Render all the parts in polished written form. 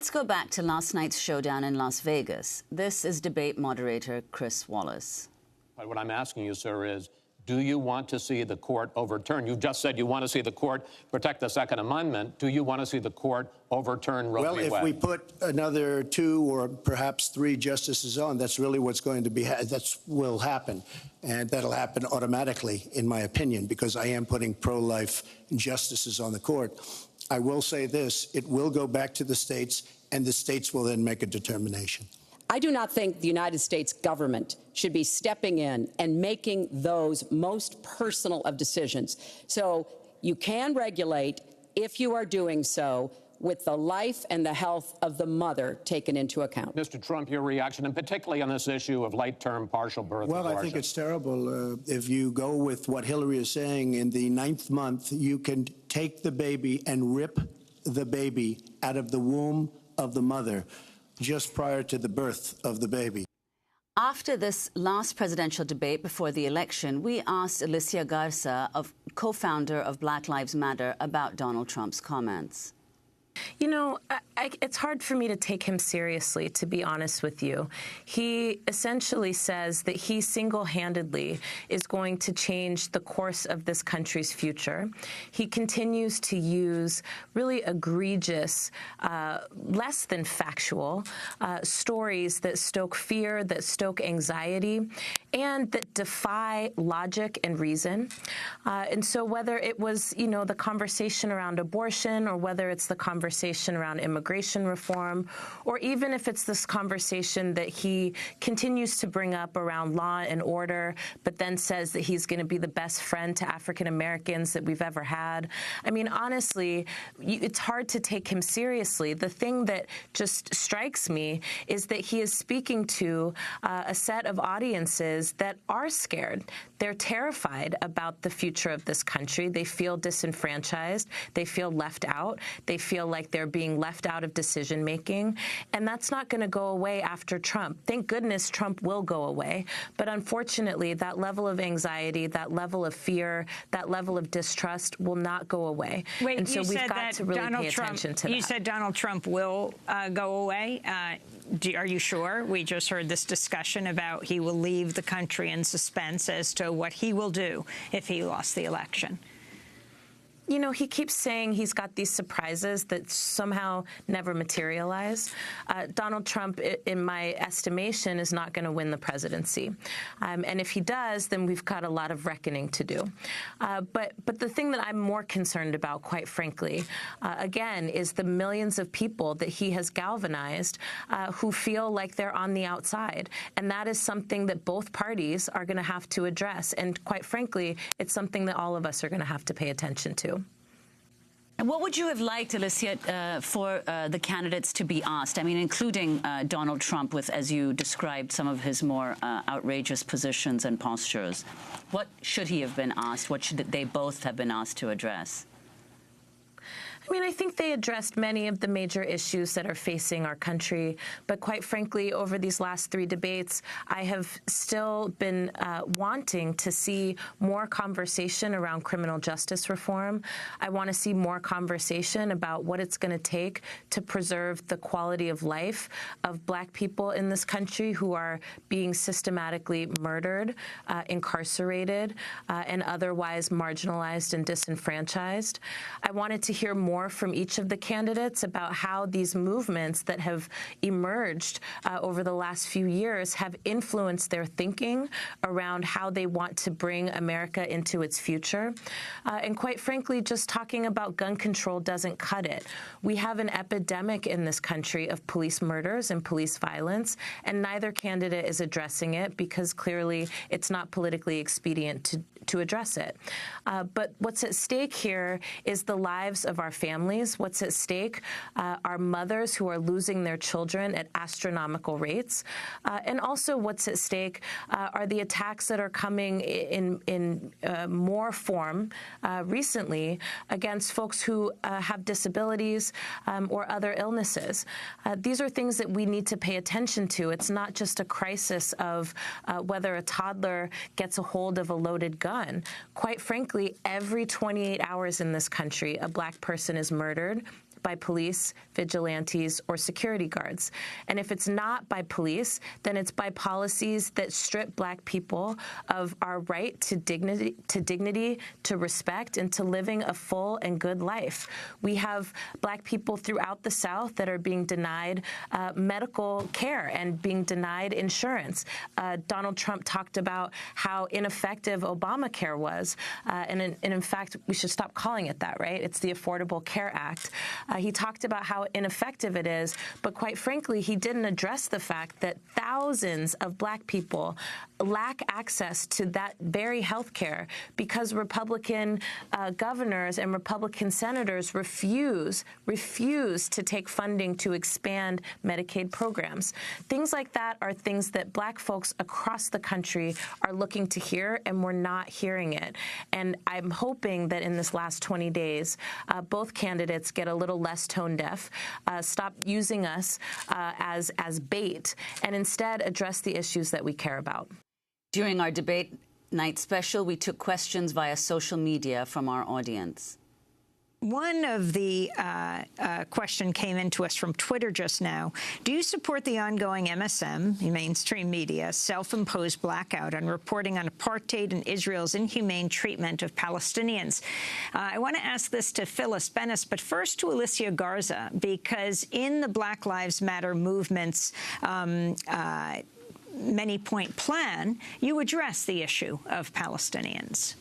Let's go back to last night's showdown in Las Vegas. This is debate moderator Chris Wallace. What I'm asking you, sir, is do you want to see the court overturn? You just said you want to see the court protect the Second Amendment. Do you want to see the court overturn Roe v. Wade? Well, if we put another 2 or perhaps 3 justices on, that's really what's going to be, will happen. And that'll happen automatically, in my opinion, because I am putting pro-life justices on the court. I will say this, it will go back to the states, and the states will then make a determination. I do not think the United States government should be stepping in and making those most personal of decisions. So you can regulate, if you are doing so, with the life and the health of the mother taken into account. Mr. Trump, your reaction, and particularly on this issue of late-term partial birth Well, abortion. I think it's terrible. If you go with what Hillary is saying, in the 9th month, you can take the baby and rip the baby out of the womb of the mother just prior to the birth of the baby. After this last presidential debate before the election, we asked Alicia Garza, co-founder of Black Lives Matter, about Donald Trump's comments. You know, it's hard for me to take him seriously, to be honest with you. He essentially says that he single-handedly is going to change the course of this country's future. He continues to use really egregious, less than factual stories that stoke fear, that stoke anxiety, and that defy logic and reason. And so whether it was, you know, the conversation around abortion, or whether it's the conversation around immigration reform, or even if it's this conversation that he continues to bring up around law and order, but then says that he's going to be the best friend to African Americans that we've ever had. I mean, honestly, it's hard to take him seriously. The thing that just strikes me is that he is speaking to a set of audiences that are scared. They're terrified about the future of this country. They feel disenfranchised. They feel left out. They feel like they're being left out of decision-making. And that's not going to go away after Trump. Thank goodness Trump will go away. But unfortunately, that level of anxiety, that level of fear, that level of distrust will not go away. Wait, and so we've got to really pay attention to that. You said Donald Trump will go away. Are you sure? We just heard this discussion about he will leave the country in suspense as to what he will do if he lost the election. You know, he keeps saying he's got these surprises that somehow never materialize. Donald Trump, in my estimation, is not going to win the presidency. And if he does, then we've got a lot of reckoning to do. But the thing that I'm more concerned about, quite frankly, again, is the millions of people that he has galvanized who feel like they're on the outside. And that is something that both parties are going to have to address. And quite frankly, it's something that all of us are going to have to pay attention to. And what would you have liked, Alicia, for the candidates to be asked? I mean, including Donald Trump, with, as you described, some of his more outrageous positions and postures. What should he have been asked? What should they both have been asked to address? I mean, I think they addressed many of the major issues that are facing our country. But quite frankly, over these last 3 debates, I have still been wanting to see more conversation around criminal justice reform. I want to see more conversation about what it's going to take to preserve the quality of life of Black people in this country who are being systematically murdered, incarcerated, and otherwise marginalized and disenfranchised. I wanted to hear more from each of the candidates about how these movements that have emerged over the last few years have influenced their thinking around how they want to bring America into its future. And quite frankly, just talking about gun control doesn't cut it. We have an epidemic in this country of police murders and police violence, and neither candidate is addressing it because clearly it's not politically expedient to address it. But what's at stake here is the lives of our families. What's at stake are mothers who are losing their children at astronomical rates. And also what's at stake are the attacks that are coming in more form recently against folks who have disabilities or other illnesses. These are things that we need to pay attention to. It's not just a crisis of whether a toddler gets a hold of a loaded gun. Quite frankly, every 28 hours in this country, a Black person is murdered by police, vigilantes, or security guards. And if it's not by police, then it's by policies that strip Black people of our right to dignity, to respect, and to living a full and good life. We have Black people throughout the South that are being denied medical care and being denied insurance. Donald Trump talked about how ineffective Obamacare was, and in fact, we should stop calling it that, right? It's the Affordable Care Act. He talked about how ineffective it is, but quite frankly, he didn't address the fact that thousands of Black people lack access to that very health care because Republican governors and Republican senators refuse to take funding to expand Medicaid programs. Things like that are things that Black folks across the country are looking to hear, and we're not hearing it. And I'm hoping that in this last 20 days, both candidates get a little less tone deaf, stop using us as bait, and instead address the issues that we care about. During our debate night special, we took questions via social media from our audience. One of the question came into us from Twitter just now. Do you support the ongoing MSM, mainstream media, self-imposed blackout on reporting on apartheid and Israel's inhumane treatment of Palestinians? I want to ask this to Phyllis Bennis, but first to Alicia Garza, because in the Black Lives Matter movement's many-point plan, you address the issue of Palestinians.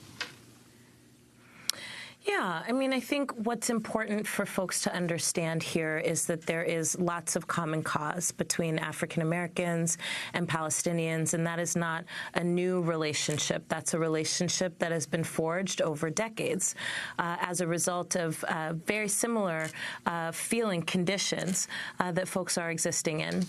Yeah, I mean, I think what's important for folks to understand here is that there is lots of common cause between African Americans and Palestinians, and that is not a new relationship. That's a relationship that has been forged over decades as a result of very similar feeling conditions that folks are existing in.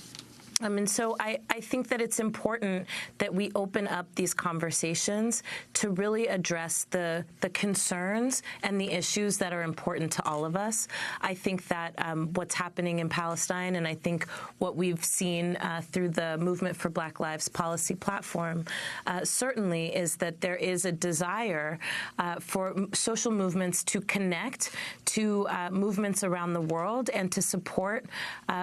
And so I think that it's important that we open up these conversations to really address the concerns and the issues that are important to all of us. I think that what's happening in Palestine, and I think what we've seen through the Movement for Black Lives policy platform, certainly is that there is a desire for social movements to connect to movements around the world and to support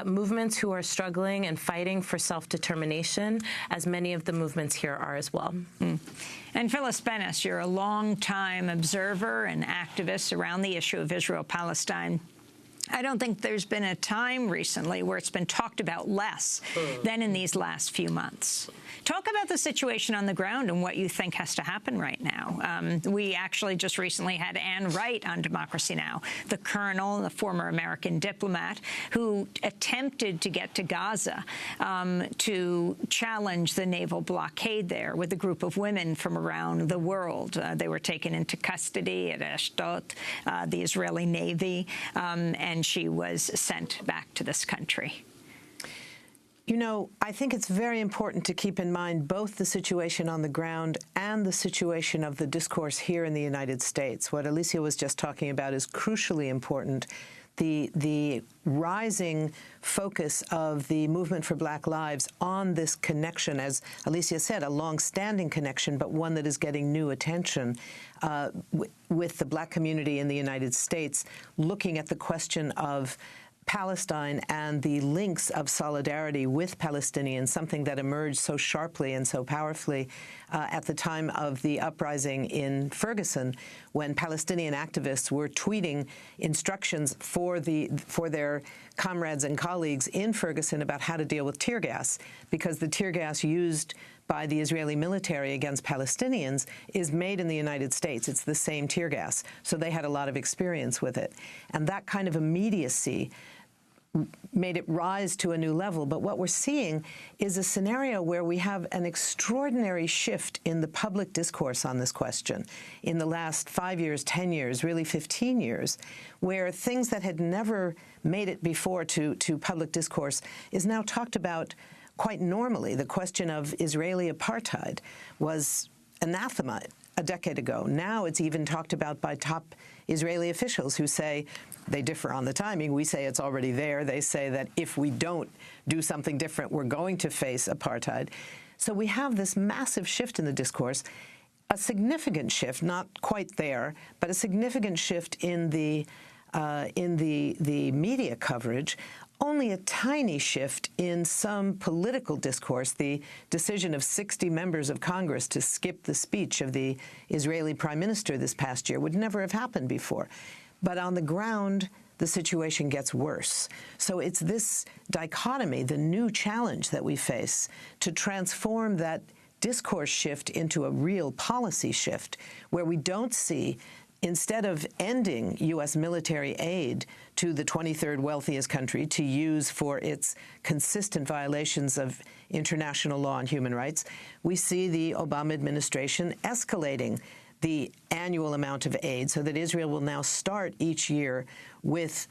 movements who are struggling and fighting for self-determination, as many of the movements here are as well. And Phyllis Bennis, you're a long-time observer and activist around the issue of Israel-Palestine. I don't think there's been a time recently where it's been talked about less than in these last few months. Talk about the situation on the ground and what you think has to happen right now. We actually just recently had Ann Wright on Democracy Now!, the colonel, the former American diplomat, who attempted to get to Gaza to challenge the naval blockade there with a group of women from around the world. They were taken into custody at Ashdod, the Israeli Navy, and she was sent back to this country. You know, I think it's very important to keep in mind both the situation on the ground and the situation of the discourse here in the United States. What Alicia was just talking about is crucially important. The rising focus of the Movement for Black Lives on this connection, as Alicia said, a long-standing connection, but one that is getting new attention with the Black community in the United States, looking at the question of Palestine and the links of solidarity with Palestinians, something that emerged so sharply and so powerfully at the time of the uprising in Ferguson, when Palestinian activists were tweeting instructions for their comrades and colleagues in Ferguson about how to deal with tear gas, because the tear gas used by the Israeli military against Palestinians is made in the United States. It's the same tear gas. So they had a lot of experience with it. And that kind of immediacy made it rise to a new level. But what we're seeing is a scenario where we have an extraordinary shift in the public discourse on this question in the last 5 years, 10 years, really 15 years, where things that had never made it before to public discourse is now talked about quite normally. The question of Israeli apartheid was anathema a decade ago. Now it's even talked about by top Israeli officials who say, they differ on the timing. We say it's already there. They say that if we don't do something different, we're going to face apartheid. So we have this massive shift in the discourse, a significant shift, not quite there, but a significant shift in the in the media coverage, only a tiny shift in some political discourse. The decision of 60 members of Congress to skip the speech of the Israeli prime minister this past year would never have happened before. But on the ground, the situation gets worse. So it's this dichotomy, the new challenge that we face, to transform that discourse shift into a real policy shift, where we don't see, instead of ending U.S. military aid to the 23rd wealthiest country to use for its consistent violations of international law and human rights, we see the Obama administration escalating the annual amount of aid so that Israel will now start each year with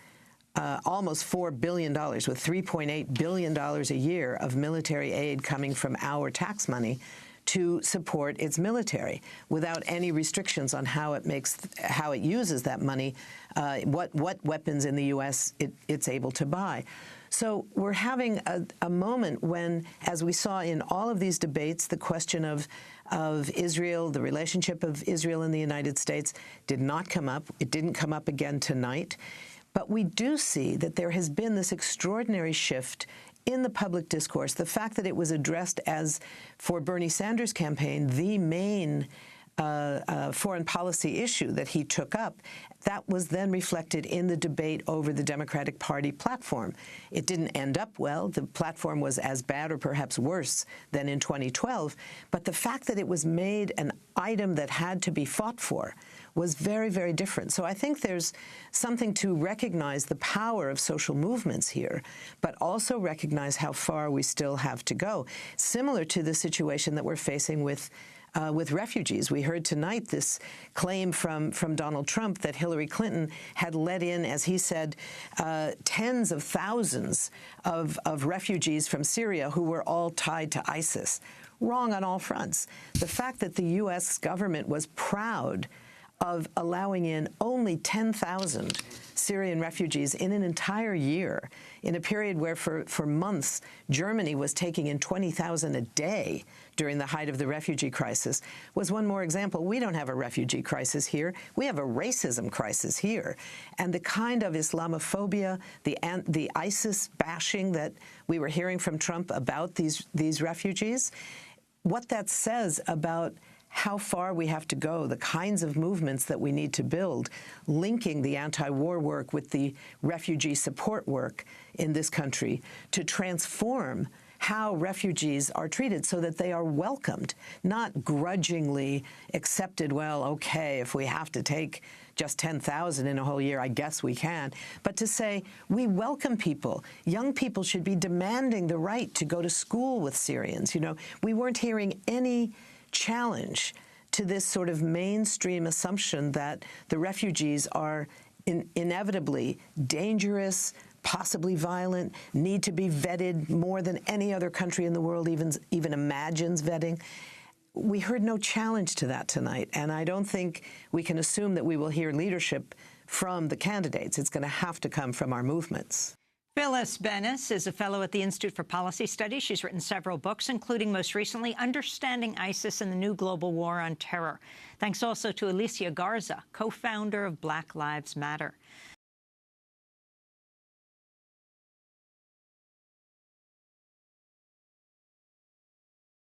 almost $4 billion, with $3.8 billion a year of military aid coming from our tax money to support its military, without any restrictions on how it uses that money, what weapons in the U.S. it's able to buy. So we're having a moment when, as we saw in all of these debates, the question of Israel, the relationship of Israel and the United States did not come up. It didn't come up again tonight. But we do see that there has been this extraordinary shift in the public discourse. The fact that it was addressed as, for Bernie Sanders' campaign, the main foreign policy issue that he took up, that was then reflected in the debate over the Democratic Party platform. It didn't end up well. The platform was as bad or perhaps worse than in 2012. But the fact that it was made an item that had to be fought for was very, very different. So I think there's something to recognize the power of social movements here, but also recognize how far we still have to go, similar to the situation that we're facing with refugees. We heard tonight this claim from Donald Trump that Hillary Clinton had let in, as he said, tens of thousands of refugees from Syria who were all tied to ISIS. Wrong on all fronts. The fact that the U.S. government was proud of allowing in only 10,000 Syrian refugees in an entire year, in a period where for months Germany was taking in 20,000 a day during the height of the refugee crisis, was one more example. We don't have a refugee crisis here. We have a racism crisis here. And the kind of Islamophobia, the ISIS bashing that we were hearing from Trump about these refugees, what that says about how far we have to go, the kinds of movements that we need to build, linking the anti-war work with the refugee support work in this country to transform how refugees are treated so that they are welcomed, not grudgingly accepted, well, okay, if we have to take just 10,000 in a whole year, I guess we can, but to say we welcome people. Young people should be demanding the right to go to school with Syrians. You know, we weren't hearing any challenge to this sort of mainstream assumption that the refugees are inevitably dangerous, possibly violent, need to be vetted more than any other country in the world even imagines vetting. We heard no challenge to that tonight, and I don't think we can assume that we will hear leadership from the candidates. It's going to have to come from our movements. Phyllis Bennis is a fellow at the Institute for Policy Studies. She's written several books, including most recently Understanding ISIS and the New Global War on Terror. Thanks also to Alicia Garza, co-founder of Black Lives Matter.